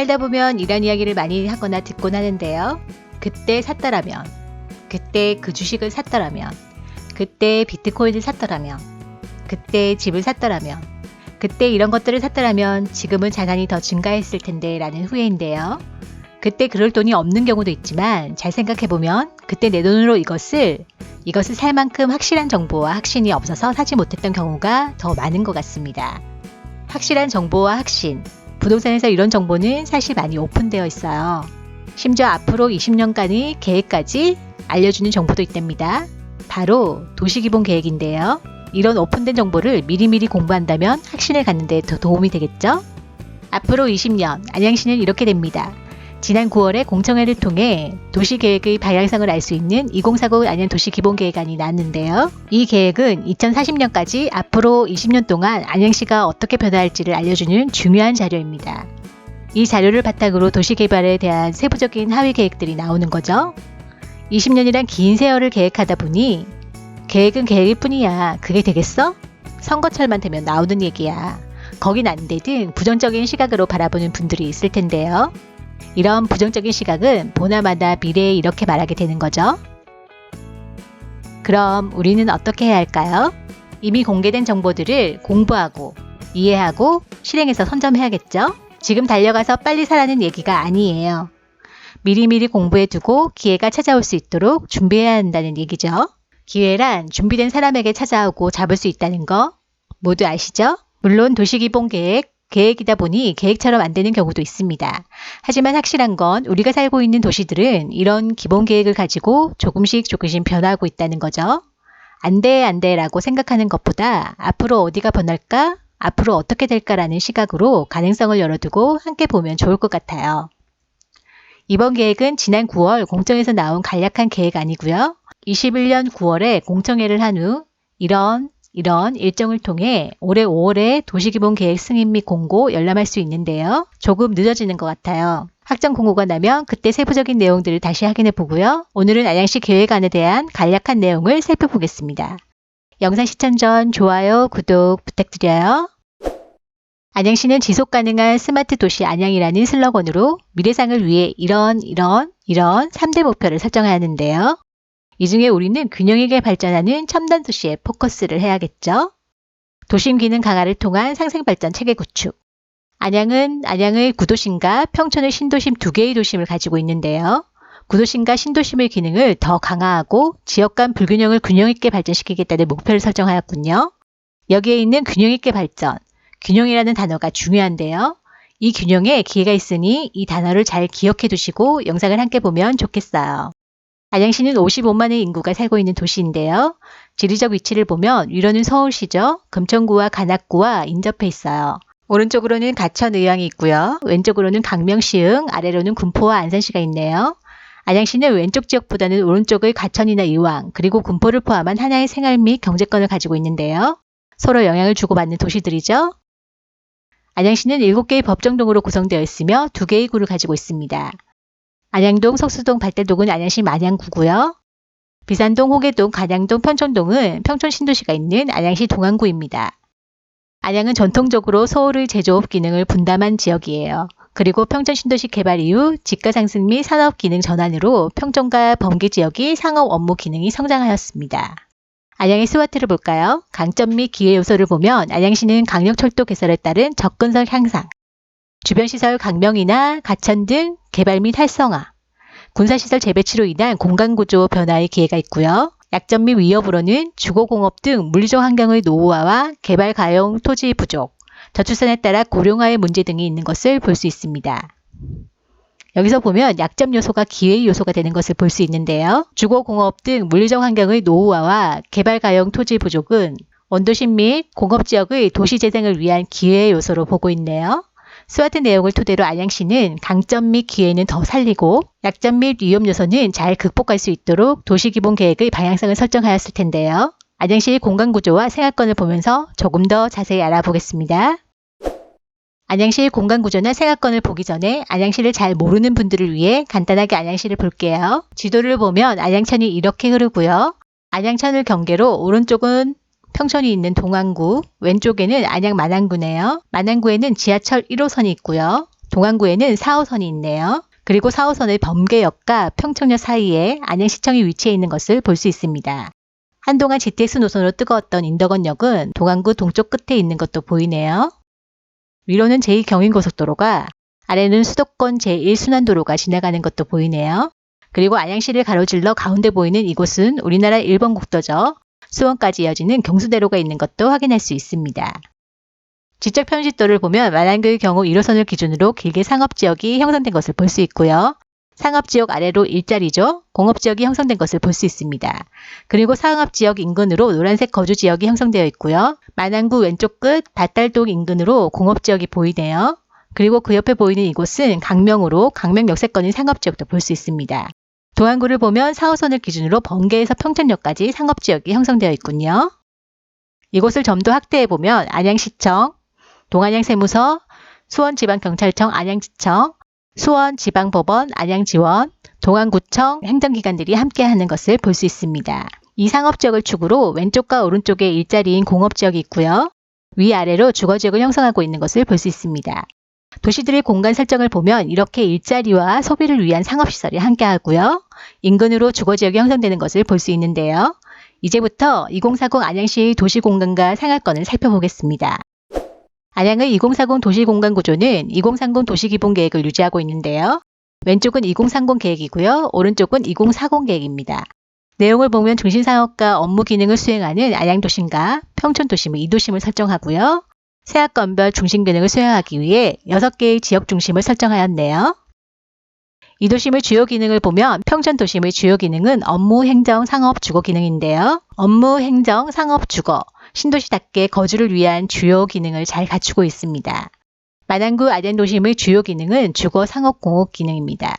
살다 보면 이런 이야기를 많이 하거나 듣곤 하는데요. 그때 샀더라면, 그때 그 주식을 샀더라면, 그때 비트코인을 샀더라면, 그때 집을 샀더라면, 그때 이런 것들을 샀더라면 지금은 자산이 더 증가했을 텐데 라는 후회인데요. 그때 그럴 돈이 없는 경우도 있지만 잘 생각해보면 그때 내 돈으로 이것을 살 만큼 확실한 정보와 확신이 없어서 사지 못했던 경우가 더 많은 것 같습니다. 확실한 정보와 확신, 부동산에서 이런 정보는 사실 많이 오픈되어 있어요. 심지어 앞으로 20년간의 계획까지 알려주는 정보도 있답니다. 바로 도시기본계획인데요. 이런 오픈된 정보를 미리미리 공부한다면 확신을 갖는 데 더 도움이 되겠죠? 앞으로 20년, 안양시는 이렇게 됩니다. 지난 9월에 공청회를 통해 도시계획의 방향성을 알 수 있는 2040 안양 도시기본계획안이 나왔는데요. 이 계획은 2040년까지 앞으로 20년 동안 안양시가 어떻게 변화할지를 알려주는 중요한 자료입니다. 이 자료를 바탕으로 도시개발에 대한 세부적인 하위 계획들이 나오는 거죠. 20년이란 긴 세월을 계획하다 보니 계획은 계획일 뿐이야. 그게 되겠어? 선거철만 되면 나오는 얘기야. 거긴 안 되든 부정적인 시각으로 바라보는 분들이 있을 텐데요. 이런 부정적인 시각은 보나마나 미래에 이렇게 말하게 되는 거죠. 그럼 우리는 어떻게 해야 할까요? 이미 공개된 정보들을 공부하고 이해하고 실행해서 선점해야겠죠? 지금 달려가서 빨리 사라는 얘기가 아니에요. 미리미리 공부해두고 기회가 찾아올 수 있도록 준비해야 한다는 얘기죠. 기회란 준비된 사람에게 찾아오고 잡을 수 있다는 거 모두 아시죠? 물론 계획이다 보니 계획처럼 안 되는 경우도 있습니다. 하지만 확실한 건 우리가 살고 있는 도시들은 이런 기본 계획을 가지고 조금씩 변화하고 있다는 거죠. 안 돼 라고 생각하는 것보다 앞으로 어디가 변할까? 앞으로 어떻게 될까라는 시각으로 가능성을 열어두고 함께 보면 좋을 것 같아요. 이번 계획은 지난 9월 공청에서 나온 간략한 계획 아니고요. 21년 9월에 공청회를 한 후 이런 일정을 통해 올해 5월에 도시기본계획 승인 및 공고 열람할 수 있는데요. 조금 늦어지는 것 같아요. 확정 공고가 나면 그때 세부적인 내용들을 다시 확인해 보고요. 오늘은 안양시 계획안에 대한 간략한 내용을 살펴보겠습니다. 영상 시청 전 좋아요, 구독 부탁드려요. 안양시는 지속가능한 스마트 도시 안양이라는 슬로건으로 미래상을 위해 이런 3대 목표를 설정하는데요. 이 중에 우리는 균형 있게 발전하는 첨단 도시에 포커스를 해야겠죠. 도심 기능 강화를 통한 상생발전 체계 구축. 안양은 안양의 구도심과 평촌의 신도심 두 개의 도심을 가지고 있는데요. 구도심과 신도심의 기능을 더 강화하고 지역 간 불균형을 균형 있게 발전시키겠다는 목표를 설정하였군요. 여기에 있는 균형 있게 발전, 균형이라는 단어가 중요한데요. 이 균형에 기회가 있으니 이 단어를 잘 기억해 두시고 영상을 함께 보면 좋겠어요. 안양시는 55만의 인구가 살고 있는 도시인데요. 지리적 위치를 보면 위로는 서울시죠. 금천구와 관악구와 인접해 있어요. 오른쪽으로는 가천 의왕이 있고요. 왼쪽으로는 강명시흥, 아래로는 군포와 안산시가 있네요. 안양시는 왼쪽 지역보다는 오른쪽의 가천이나 의왕, 그리고 군포를 포함한 하나의 생활 및 경제권을 가지고 있는데요. 서로 영향을 주고받는 도시들이죠. 안양시는 7개의 법정동으로 구성되어 있으며 2개의 구를 가지고 있습니다. 안양동, 석수동, 발달동은 안양시 만양구고요. 비산동, 호계동, 간양동, 평촌동은 평촌 신도시가 있는 안양시 동안구입니다. 안양은 전통적으로 서울의 제조업 기능을 분담한 지역이에요. 그리고 평촌 신도시 개발 이후 집가 상승 및 산업 기능 전환으로 평촌과 범계 지역이 상업 업무 기능이 성장하였습니다. 안양의 스와트를 볼까요? 강점 및 기회 요소를 보면 안양시는 강력철도 개설에 따른 접근성 향상, 주변시설 강명이나 가천 등 개발 및 활성화, 군사시설 재배치로 인한 공간구조 변화의 기회가 있고요. 약점 및 위협으로는 주거공업 등 물리적 환경의 노후화와 개발 가용 토지 부족, 저출산에 따라 고령화의 문제 등이 있는 것을 볼 수 있습니다. 여기서 보면 약점 요소가 기회의 요소가 되는 것을 볼 수 있는데요. 주거공업 등 물리적 환경의 노후화와 개발 가용 토지 부족은 원도심 및 공업지역의 도시재생을 위한 기회의 요소로 보고 있네요. 스와트 내용을 토대로 안양시는 강점 및 기회는 더 살리고 약점 및 위험 요소는 잘 극복할 수 있도록 도시기본계획의 방향성을 설정하였을 텐데요. 안양시의 공간구조와 생활권을 보면서 조금 더 자세히 알아보겠습니다. 안양시의 공간구조나 생활권을 보기 전에 안양시를 잘 모르는 분들을 위해 간단하게 안양시를 볼게요. 지도를 보면 안양천이 이렇게 흐르고요. 안양천을 경계로 오른쪽은 평촌이 있는 동안구, 왼쪽에는 안양 만안구네요. 만안구에는 지하철 1호선이 있고요. 동안구에는 4호선이 있네요. 그리고 4호선의 범계역과 평청역 사이에 안양시청이 위치해 있는 것을 볼 수 있습니다. 한동안 GTX 노선으로 뜨거웠던 인덕원역은 동안구 동쪽 끝에 있는 것도 보이네요. 위로는 제2경인고속도로가, 아래는 수도권 제1순환도로가 지나가는 것도 보이네요. 그리고 안양시를 가로질러 가운데 보이는 이곳은 우리나라 1번 국도죠. 수원까지 이어지는 경수대로가 있는 것도 확인할 수 있습니다. 지적 편집도를 보면 마란구의 경우 1호선을 기준으로 길게 상업지역이 형성된 것을 볼 수 있고요. 상업지역 아래로 일자리죠. 공업지역이 형성된 것을 볼 수 있습니다. 그리고 상업지역 인근으로 노란색 거주지역이 형성되어 있고요. 마난구 왼쪽 끝 밭달동 인근으로 공업지역이 보이네요. 그리고 그 옆에 보이는 이곳은 강명으로 강명 역세권인 상업지역도 볼 수 있습니다. 동안구를 보면 4호선을 기준으로 번개에서 평촌역까지 상업지역이 형성되어 있군요. 이곳을 좀 더 확대해보면 안양시청, 동안양세무서, 수원지방경찰청 안양지청, 수원지방법원 안양지원, 동안구청 행정기관들이 함께하는 것을 볼 수 있습니다. 이 상업지역을 축으로 왼쪽과 오른쪽에 일자리인 공업지역이 있고요. 위아래로 주거지역을 형성하고 있는 것을 볼 수 있습니다. 도시들의 공간 설정을 보면 이렇게 일자리와 소비를 위한 상업시설이 함께하고요. 인근으로 주거지역이 형성되는 것을 볼 수 있는데요. 이제부터 2040 안양시의 도시공간과 생활권을 살펴보겠습니다. 안양의 2040 도시공간 구조는 2030 도시기본계획을 유지하고 있는데요. 왼쪽은 2030 계획이고요. 오른쪽은 2040 계획입니다. 내용을 보면 중심상업과 업무 기능을 수행하는 안양도심과 평촌도심의 2도심을 설정하고요. 세학건별 중심기능을 수행하기 위해 6개의 지역중심을 설정하였네요. 2도심의 주요 기능을 보면 평촌도심의 주요 기능은 업무, 행정, 상업, 주거 기능인데요. 업무, 행정, 상업, 주거, 신도시답게 거주를 위한 주요 기능을 잘 갖추고 있습니다. 마난구 안양도심의 주요 기능은 주거, 상업, 공업 기능입니다.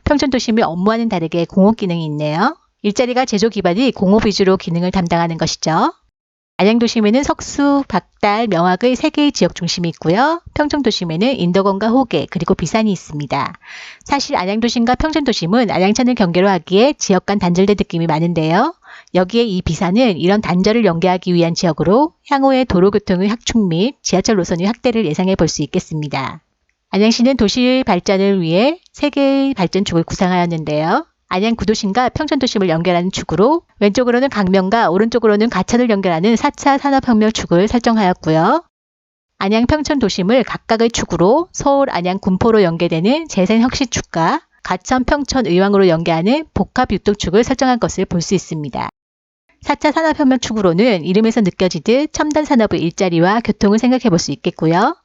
평촌도심의 업무와는 다르게 공업 기능이 있네요. 일자리가 제조 기반이 공업 위주로 기능을 담당하는 것이죠. 안양도심에는 석수, 박달, 명학의 3개의 지역 중심이 있고요. 평촌도심에는 인덕원과 호계, 그리고 비산이 있습니다. 사실 안양도심과 평촌도심은 안양천을 경계로 하기에 지역 간 단절된 느낌이 많은데요. 여기에 이 비산은 이런 단절을 연계하기 위한 지역으로 향후에 도로교통의 확충 및 지하철 노선의 확대를 예상해 볼 수 있겠습니다. 안양시는 도시 발전을 위해 3개의 발전축을 구상하였는데요. 안양 구도심과 평촌도심을 연결하는 축으로 왼쪽으로는 강명과 오른쪽으로는 가천을 연결하는 4차 산업혁명 축을 설정하였고요. 안양 평촌도심을 각각의 축으로 서울 안양 군포로 연계되는 재생혁신축과 가천 평촌 의왕으로 연계하는 복합유통축을 설정한 것을 볼 수 있습니다. 4차 산업혁명 축으로는 이름에서 느껴지듯 첨단 산업의 일자리와 교통을 생각해 볼 수 있겠고요.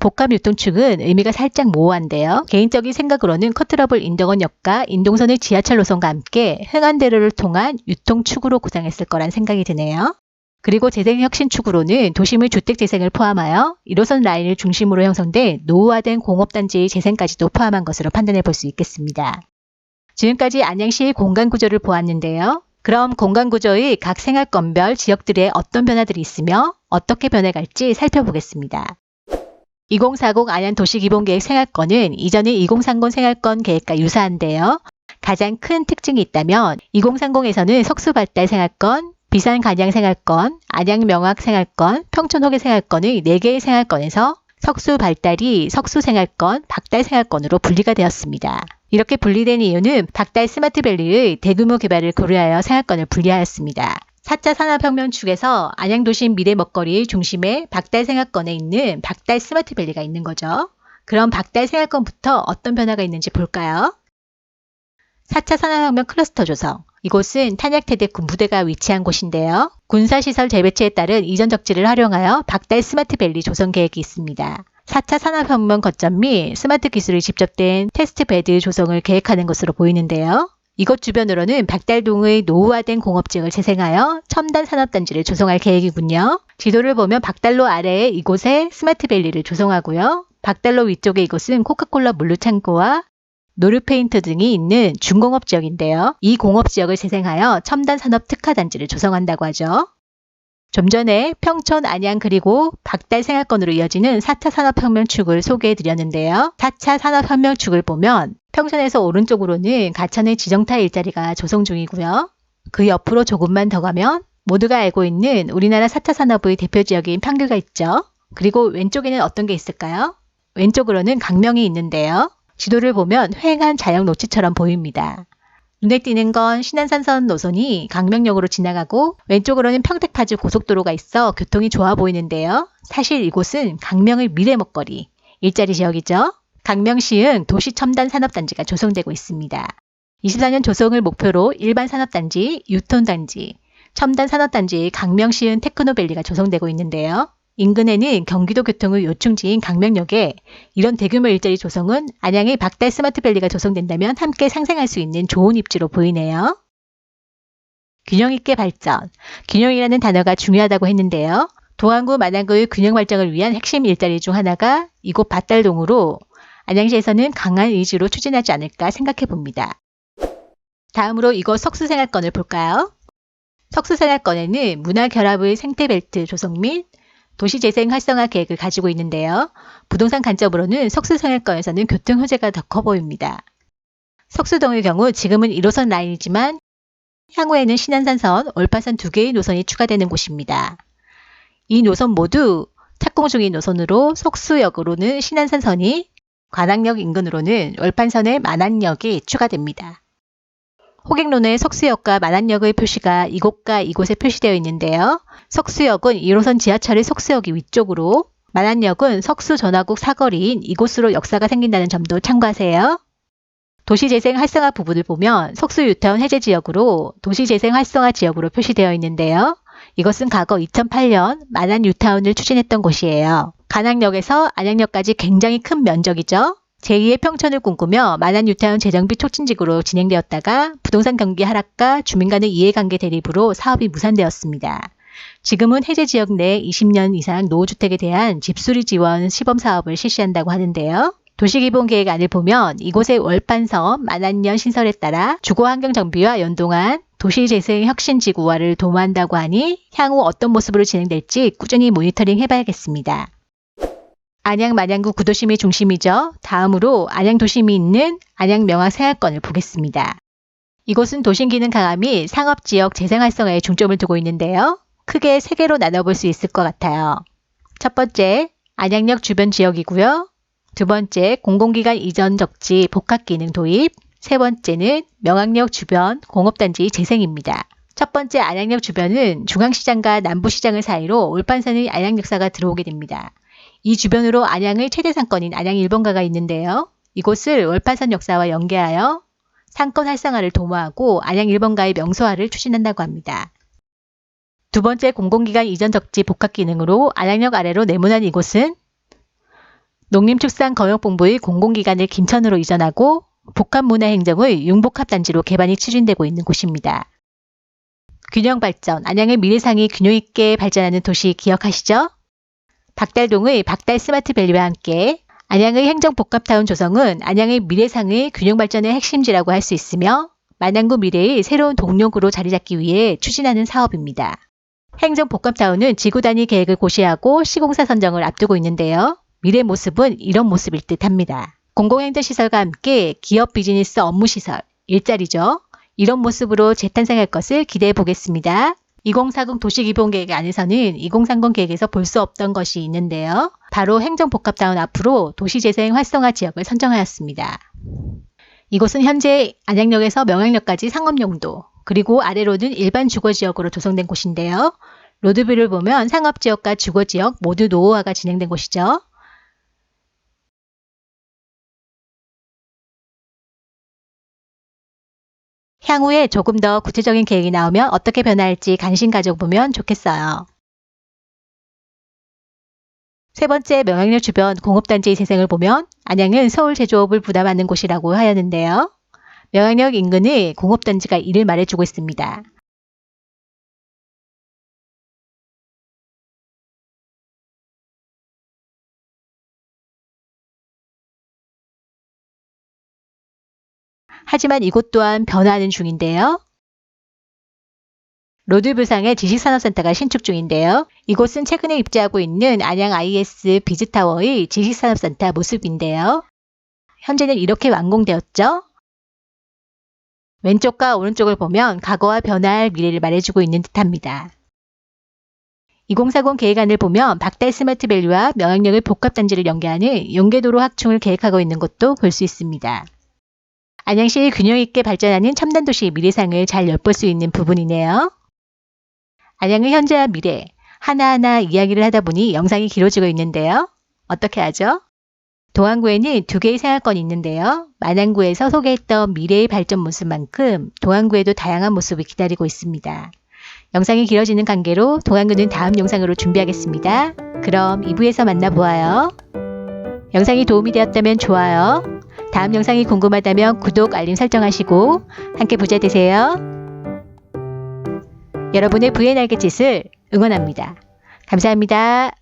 복합유통축은 의미가 살짝 모호한데요. 개인적인 생각으로는 커트러블 인덕원역과 인동선의 지하철 노선과 함께 흥안대로를 통한 유통축으로 구상했을 거란 생각이 드네요. 그리고 재생혁신축으로는 도심의 주택재생을 포함하여 1호선 라인을 중심으로 형성된 노후화된 공업단지의 재생까지도 포함한 것으로 판단해 볼 수 있겠습니다. 지금까지 안양시의 공간구조를 보았는데요. 그럼 공간구조의 각 생활권별 지역들의 어떤 변화들이 있으며 어떻게 변해갈지 살펴보겠습니다. 2040 안양도시기본계획 생활권은 이전의 2030 생활권 계획과 유사한데요. 가장 큰 특징이 있다면 2030에서는 석수발달 생활권, 비산 간양 생활권, 안양 명학 생활권, 평촌 호계 생활권의 4개의 생활권에서 석수 발달이 석수 생활권, 박달 생활권으로 분리가 되었습니다. 이렇게 분리된 이유는 박달 스마트밸리의 대규모 개발을 고려하여 생활권을 분리하였습니다. 4차 산업혁명 축에서 안양도심 미래 먹거리의 중심에 박달 생활권에 있는 박달 스마트밸리가 있는 거죠. 그럼 박달 생활권부터 어떤 변화가 있는지 볼까요? 4차 산업혁명 클러스터 조성. 이곳은 탄약태대 군부대가 위치한 곳인데요. 군사시설 재배치에 따른 이전 적지를 활용하여 박달 스마트밸리 조성 계획이 있습니다. 4차 산업혁명 거점 및 스마트 기술이 집적된 테스트베드 조성을 계획하는 것으로 보이는데요. 이곳 주변으로는 박달동의 노후화된 공업지역을 재생하여 첨단 산업단지를 조성할 계획이군요. 지도를 보면 박달로 아래에 이곳에 스마트밸리를 조성하고요. 박달로 위쪽에 이곳은 코카콜라 물류창고와 노르페인트 등이 있는 중공업 지역인데요. 이 공업 지역을 재생하여 첨단 산업 특화단지를 조성한다고 하죠. 좀 전에 평촌, 안양 그리고 박달 생활권으로 이어지는 4차 산업혁명 축을 소개해 드렸는데요. 4차 산업혁명 축을 보면 평촌에서 오른쪽으로는 가천의 지정타 일자리가 조성 중이고요. 그 옆으로 조금만 더 가면 모두가 알고 있는 우리나라 4차 산업의 대표 지역인 판교가 있죠. 그리고 왼쪽에는 어떤 게 있을까요? 왼쪽으로는 강명이 있는데요. 지도를 보면 휑한 자연 녹지처럼 보입니다. 눈에 띄는 건 신안산선 노선이 강명역으로 지나가고 왼쪽으로는 평택파주 고속도로가 있어 교통이 좋아 보이는데요. 사실 이곳은 강명의 미래 먹거리, 일자리 지역이죠. 강명시은 도시첨단산업단지가 조성되고 있습니다. 24년 조성을 목표로 일반 산업단지, 유통단지, 첨단산업단지 강명시은 테크노밸리가 조성되고 있는데요. 인근에는 경기도 교통의 요충지인 강명역에 이런 대규모 일자리 조성은 안양의 박달 스마트밸리가 조성된다면 함께 상생할 수 있는 좋은 입지로 보이네요. 균형 있게 발전. 균형이라는 단어가 중요하다고 했는데요. 동안구, 마당구의 균형 발전을 위한 핵심 일자리 중 하나가 이곳 밭달동으로 안양시에서는 강한 의지로 추진하지 않을까 생각해 봅니다. 다음으로 이곳 석수생활권을 볼까요? 석수생활권에는 문화결합의 생태벨트 조성 및 도시재생 활성화 계획을 가지고 있는데요. 부동산 관점으로는 석수생활권에서는 교통 호재가 더 커 보입니다. 석수동의 경우 지금은 1호선 라인이지만 향후에는 신안산선, 올파선 2개의 노선이 추가되는 곳입니다. 이 노선 모두 착공 중인 노선으로 석수역으로는 신안산선이, 관악역 인근으로는 월판선의 만안역이 추가됩니다. 호객론의 석수역과 만안역의 표시가 이곳과 이곳에 표시되어 있는데요. 석수역은 1호선 지하철의 석수역이 위쪽으로, 만안역은 석수전화국 사거리인 이곳으로 역사가 생긴다는 점도 참고하세요. 도시재생 활성화 부분을 보면 석수유타운 해제지역으로 도시재생 활성화 지역으로 표시되어 있는데요. 이것은 과거 2008년 만안 유타운을 추진했던 곳이에요. 관악역에서 안양역까지 굉장히 큰 면적이죠. 제2의 평촌을 꿈꾸며 만안 유타운 재정비 촉진지구로 진행되었다가 부동산 경기 하락과 주민 간의 이해관계 대립으로 사업이 무산되었습니다. 지금은 해제지역 내 20년 이상 노후주택에 대한 집수리 지원 시범사업을 실시한다고 하는데요. 도시기본계획안을 보면 이곳의 월판선, 만안역 신설에 따라 주거환경 정비와 연동한 도시재생 혁신지구화를 도모한다고 하니 향후 어떤 모습으로 진행될지 꾸준히 모니터링 해봐야겠습니다. 안양 만양구 구도심의 중심이죠. 다음으로 안양 도심이 있는 안양 명화생활권을 보겠습니다. 이곳은 도심기능 강화 및 상업지역 재생활성화에 중점을 두고 있는데요. 크게 3개로 나눠볼 수 있을 것 같아요. 첫 번째, 안양역 주변 지역이고요. 두 번째, 공공기관 이전 적지 복합기능 도입. 세 번째는 명학역 주변 공업단지 재생입니다. 첫 번째 안양역 주변은 중앙시장과 남부시장을 사이로 올판선의 안양역사가 들어오게 됩니다. 이 주변으로 안양의 최대 상권인 안양 1번가가 있는데요. 이곳을 월판선 역사와 연계하여 상권 활성화를 도모하고 안양 1번가의 명소화를 추진한다고 합니다. 두 번째 공공기관 이전 적지 복합 기능으로 안양역 아래로 내문한 이곳은 농림축산검역본부의 공공기관을 김천으로 이전하고 복합문화행정의 융복합단지로 개발이 추진되고 있는 곳입니다. 균형발전, 안양의 미래상이 균형있게 발전하는 도시 기억하시죠? 박달동의 박달 스마트밸리와 함께 안양의 행정복합타운 조성은 안양의 미래상의 균형발전의 핵심지라고 할 수 있으며 만안구 미래의 새로운 동력으로 자리잡기 위해 추진하는 사업입니다. 행정복합타운은 지구단위 계획을 고시하고 시공사 선정을 앞두고 있는데요. 미래 모습은 이런 모습일 듯합니다. 공공행정시설과 함께 기업 비즈니스 업무시설, 일자리죠. 이런 모습으로 재탄생할 것을 기대해 보겠습니다. 2040 도시기본계획 안에서는 2030 계획에서 볼 수 없던 것이 있는데요. 바로 행정복합타운 앞으로 도시재생 활성화 지역을 선정하였습니다. 이곳은 현재 안양역에서 명학역까지 상업용도, 그리고 아래로는 일반 주거지역으로 조성된 곳인데요. 로드뷰를 보면 상업지역과 주거지역 모두 노후화가 진행된 곳이죠. 향후에 조금 더 구체적인 계획이 나오면 어떻게 변화할지 관심 가져보면 좋겠어요. 세 번째, 명학역 주변 공업단지의 재생을 보면 안양은 서울 제조업을 부담하는 곳이라고 하였는데요. 명학역 인근에 공업단지가 이를 말해주고 있습니다. 하지만 이곳 또한 변화하는 중인데요. 로드뷰상의 지식산업센터가 신축 중인데요. 이곳은 최근에 입지하고 있는 안양 IS 비즈타워의 지식산업센터 모습인데요. 현재는 이렇게 완공되었죠. 왼쪽과 오른쪽을 보면 과거와 변화할 미래를 말해주고 있는 듯합니다. 2040 계획안을 보면 박달 스마트밸류와 명학력을 복합단지를 연계하는 연계도로 확충을 계획하고 있는 것도 볼 수 있습니다. 안양시 균형 있게 발전하는 첨단 도시의 미래상을 잘 엿볼 수 있는 부분이네요. 안양의 현재와 미래, 하나하나 이야기를 하다 보니 영상이 길어지고 있는데요. 어떻게 하죠? 도안구에는 2개의 생활권이 있는데요. 만안구에서 소개했던 미래의 발전 모습만큼 도안구에도 다양한 모습이 기다리고 있습니다. 영상이 길어지는 관계로 도안구는 다음 영상으로 준비하겠습니다. 그럼 2부에서 만나보아요. 영상이 도움이 되었다면 좋아요. 다음 영상이 궁금하다면 구독, 알림 설정하시고 함께 부자 되세요. 여러분의 부의 날갯짓을 응원합니다. 감사합니다.